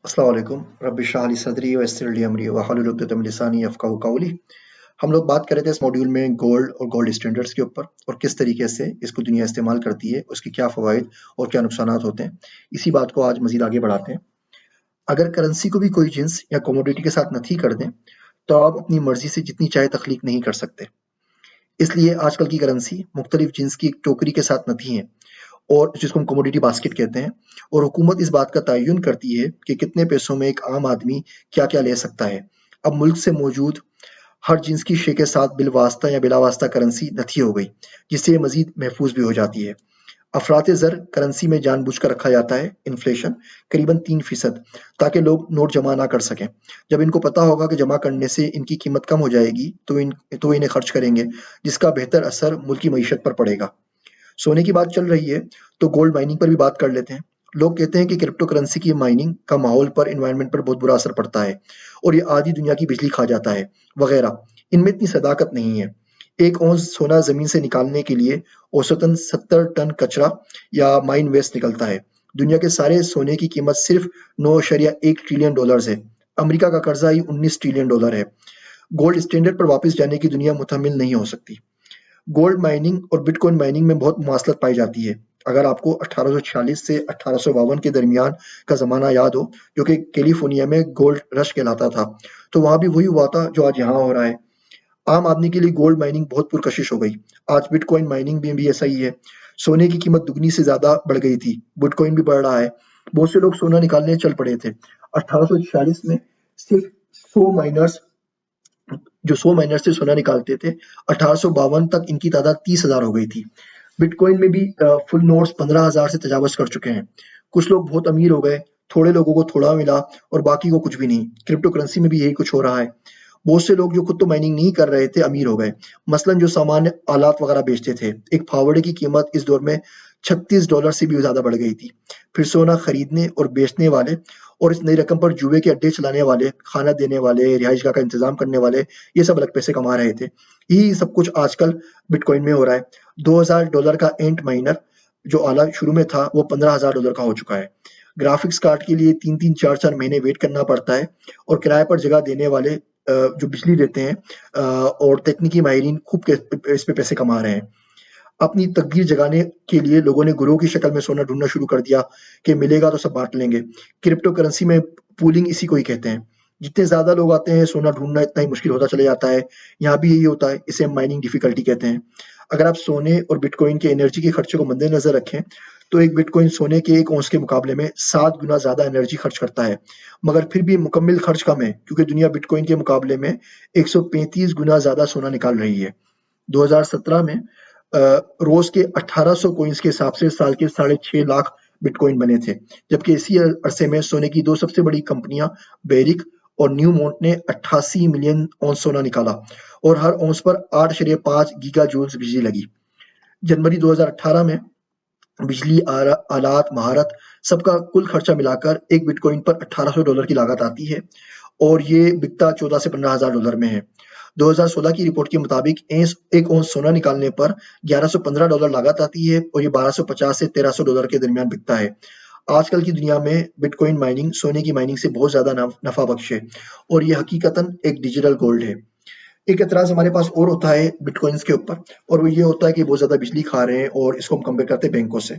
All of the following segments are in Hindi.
अस्सलाम वालेकुम रब्बि इश्रह ली सदरी व यस्सिर ली अमरी वहलुल उक़दतम मिन लिसानी यफ़क़हू क़ौली। हम लोग बात कर रहे थे इस मॉड्यूल में गोल्ड और गोल्ड स्टैंडर्ड्स के ऊपर और किस तरीके से इसको दुनिया इस्तेमाल करती है, उसके क्या फ़वाइद और क्या नुकसानात होते हैं। इसी बात को आज मज़ीद आगे बढ़ाते हैं। अगर करेंसी को भी कोई जिन्स या कमोडिटी के साथ नथी कर दें, तो आप अपनी मर्ज़ी से जितनी चाहे तख्लीक नहीं कर सकते। इसलिए आजकल की करेंसी मुख्तलिफ जिन्स की एक टोकरी के साथ नथी हैं और जिसको हम कमोडिटी बास्केट कहते हैं, और हुकूमत इस बात का तयन करती है कि कितने पैसों में एक आम आदमी क्या-क्या ले सकता है। अब मुल्क से मौजूद हर जिन्स की शे के साथ बिलवास्ता या बिलावास्ता करेंसी नथी हो गई, जिससे ये मज़ीद महफूज भी हो जाती है। अफरात ज़र करेंसी में जानबूझकर रखा जाता है इन्फ्लेशन करीबन 3% ताकि लोग नोट जमा ना कर सकें। जब इनको पता होगा कि जमा करने से इनकी कीमत कम हो जाएगी, तो इन्हें खर्च करेंगे, जिसका बेहतर असर मुल्क की मईशत पर पड़ेगा। सोने की बात चल रही है, तो गोल्ड माइनिंग पर भी बात कर लेते हैं। लोग कहते हैं कि क्रिप्टो करेंसी की माइनिंग का माहौल पर, एनवायरनमेंट पर बहुत बुरा असर पड़ता है और ये आधी दुनिया की बिजली खा जाता है, वगैरह। इनमें इतनी सदाकत नहीं है। 1 औंस सोना ज़मीन से निकालने के लिए औसतन 70 टन कचरा या माइन वेस्ट निकलता है। दुनिया के सारे सोने की कीमत सिर्फ 9.1 ट्रिलियन डॉलर्स है। अमेरिका का कर्जा ही 19 ट्रिलियन डॉलर है। गोल्ड स्टैंडर्ड पर वापस जाने की दुनिया मुतहम्मिल नहीं हो सकती। गोल्ड माइनिंग और बिटकॉइन माइनिंग में बहुत मुमासलत पाई जाती है। अगर आपको 1846 से 1852 के दरमियान का ज़माना याद हो, जो कि कैलिफोर्निया में गोल्ड रश कहलाता था, तो वहाँ भी वही हुआ था जो आज यहाँ हो रहा है। आम आदमी के लिए गोल्ड माइनिंग बहुत पुरकशिश हो गई। आज बिटकॉइन माइनिंग में भी ऐसा ही है। सोने की कीमत दुगनी से ज़्यादा बढ़ गई थी, बिटकॉइन भी बढ़ रहा है। बहुत से लोग सोना निकालने चल पड़े थे। 1846 में सिर्फ 100 माइनर्स जो 100 माइनर से सोना निकालते थे, 1852 तक इनकी तादाद 30,000 हो गई थी। बिटकॉइन में भी फुल नोट्स 15,000 से तजावज़ कर चुके हैं। कुछ लोग बहुत अमीर हो गए, थोड़े लोगों को थोड़ा मिला और बाकी को कुछ भी नहीं। क्रिप्टो करेंसी में भी यही कुछ हो रहा है। बहुत से लोग जो खुद तो माइनिंग नहीं कर रहे थे, अमीर हो गए। मसलन जो सामान्य आलात वगैरह बेचते थे, एक फावड़े की कीमत इस दौर में $36 से भी ज़्यादा बढ़ गई थी। फिर सोना खरीदने और बेचने वाले और इस नई रकम पर जुए के अड्डे चलाने वाले, खाना देने वाले, रिहाइशगाह का इंतज़ाम करने वाले, ये सब अलग पैसे कमा रहे थे। यही सब कुछ आजकल बिटकॉइन में हो रहा है। $2,000 का एंट माइनर जो आला शुरू में था, वो $15,000 का हो चुका है। ग्राफिक्स कार्ड के लिए 3-3, 4-4 महीने वेट करना पड़ता है और किराए पर जगह देने वाले जो बिजली देते हैं और तकनीकी माहिरीन खूब इस पे पैसे कमा रहे हैं। अपनी तकदीर जगाने के लिए लोगों ने गुरोह की शक्ल में सोना ढूँढना शुरू कर दिया कि मिलेगा तो सब बाँट लेंगे। क्रिप्टो करेंसी में पूलिंग इसी को ही कहते हैं। जितने ज़्यादा लोग आते हैं, सोना ढूँढना इतना ही मुश्किल होता चला जाता है। यहाँ भी यही होता है, इसे हम माइनिंग डिफ़िकल्टी कहते हैं। अगर आप सोने और बिटकॉइन के एनर्जी के खर्चे को मद्देनज़र रखें, तो एक बिटकॉइन सोने के 1 औंस के मुकाबले में 7 गुना ज़्यादा एनर्जी खर्च करता है। मगर फिर भी मुकम्मल खर्च कम है, क्योंकि दुनिया बिटकॉइन के मुकाबले में 135 गुना ज़्यादा सोना निकाल रही है। 2017 में रोज़ के 1800 कॉइन्स के हिसाब से साल के 6.5 लाख बिटकॉइन बने थे, जबकि इसी अरसे में सोने की 2 सबसे बड़ी कंपनियां बेरिक और न्यूमॉन्ट ने 88 मिलियन औंस सोना निकाला और हर औंस पर 8.5 गीगा जूल्स बिजली लगी। जनवरी 2018 में बिजली, आलात, महारत सबका कुल खर्चा मिलाकर एक बिटकॉइन पर $1800 की लागत आती है और ये बिकता 14 से $15,000 में है। 2016 की रिपोर्ट के मुताबिक एक औंस सोना निकालने पर $1115 लागत आती है और ये 1250 से $1300 के दरमियान बिकता है। आजकल की दुनिया में बिटकॉइन माइनिंग सोने की माइनिंग से बहुत ज़्यादा नफ़ा बख्श है और ये हकीकतन एक डिजिटल गोल्ड है। एक एतराज़ हमारे पास और होता है बिटकॉइन्स के ऊपर, और वो ये होता है कि बहुत ज़्यादा बिजली खा रहे हैं और इसको हम कंपेयर करते हैं बैंकों से,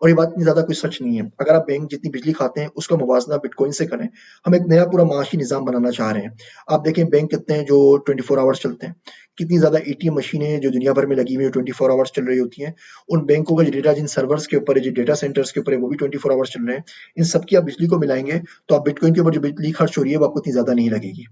और ये बात इतनी ज़्यादा कोई सच नहीं है। अगर आप बैंक जितनी बिजली खाते हैं उसका मुवाज़ना बिटकॉइन से करें, हम एक नया पूरा माशी निज़ाम बनाना चाह रहे हैं। आप देखें बैंक कितने हैं जो 24 आवर्स चलते हैं, कितनी ज़्यादा एटीएम मशीनें हैं जो दुनिया भर में लगी हुई है, 24 आवर्स चल रही होती हैं। उन बैंकों का जो डेटा जिन सर्वर्स के ऊपर है, जो डेटा सेंटर्स के ऊपर है, वो भी 24 आवर्स चल रहे हैं। इन सब की आप बिजली को मिलाएँगे तो आप बिटकॉइन के ऊपर जो बिजली खर्च हो रही है वो आपको इतनी ज़्यादा नहीं लगेगी।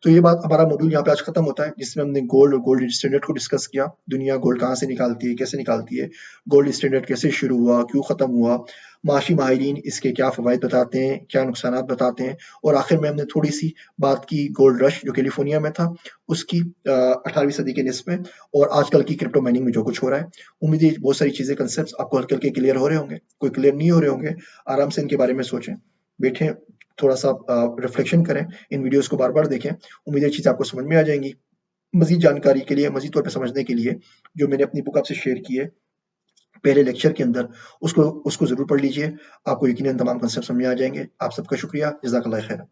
तो ये बात, हमारा मॉड्यूल यहाँ पे आज खत्म होता है, जिसमें हमने गोल्ड और गोल्ड स्टैंडर्ड को डिस्कस किया। दुनिया गोल्ड कहाँ से निकालती है, कैसे निकालती है, गोल्ड स्टैंडर्ड कैसे शुरू हुआ, क्यों खत्म हुआ, माशी माहिरीन इसके क्या फ़वाइद बताते हैं, क्या नुकसानात बताते हैं, और आखिर में हमने थोड़ी सी बात की गोल्ड रश जो कैलिफोर्निया में था उसकी 18वीं सदी के निस्फ में, और आजकल की क्रिप्टो माइनिंग में जो कुछ हो रहा है। उम्मीद है बहुत सारी चीज़ें, कंसेप्ट आपको हल्के हल्के क्लियर हो रहे होंगे। कोई क्लियर नहीं हो रहे होंगे, आराम से इनके बारे में सोचें, बैठें, थोड़ा सा रिफ्लेक्शन करें, इन वीडियोस को बार-बार देखें। उम्मीद है चीज़ें आपको समझ में आ जाएँगी। मज़ीद जानकारी के लिए, मज़ीद तौर पे समझने के लिए जो मैंने अपनी बुक आपसे शेयर की है, पहले लेक्चर के अंदर उसको ज़रूर पढ़ लीजिए। आपको यकीनन तमाम कॉन्सेप्ट समझ में आ जाएंगे। आप सबका शुक्रिया। जज़ाकल्लाह खैर।